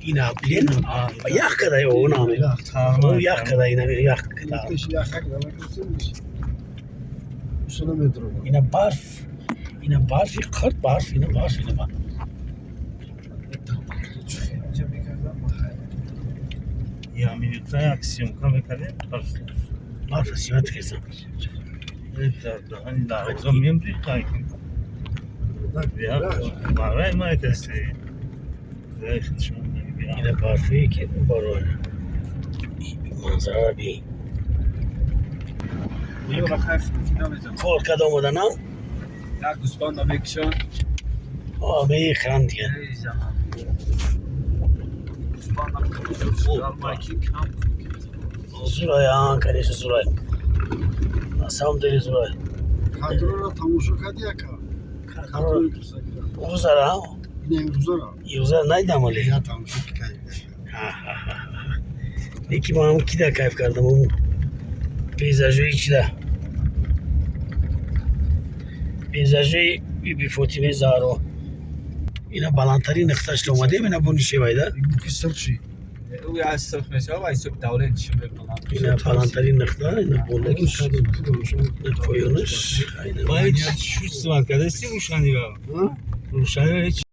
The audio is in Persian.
اینا بلین یخ کده اونا او یخ کده اینا یخ کده اینا برفی قرد برف اینا برف اینا با یا میلیتای اکسیون کم کردیم برف سیمت کسان hani daha memnun kanki. Ya برای ما کسی اینا برفی که بارون منظره بی کار کده آمده نه؟ نه گوسفند هم بکشن میخرن دیگه گوسفند هم بکشن زورای آن کنیش زورای سام داری زورای خاطر را تماشا کردی که خاطر روزه را این روزه نیدم ولی یا تماشا کردی یکی با هم کی ده کیف کردم اون پیزاژویی چی ده پیزاژویی بی فاطمه زهرا اینا بلندترین نقطهش اومده اینا بونی شویده کی سرچی او از صرف میشه و از دوله نشون بکنم اینا بلندترین نقطه اینا بولدگیش پایانش باید شوش سوال کرده سی روشنی را روشنی را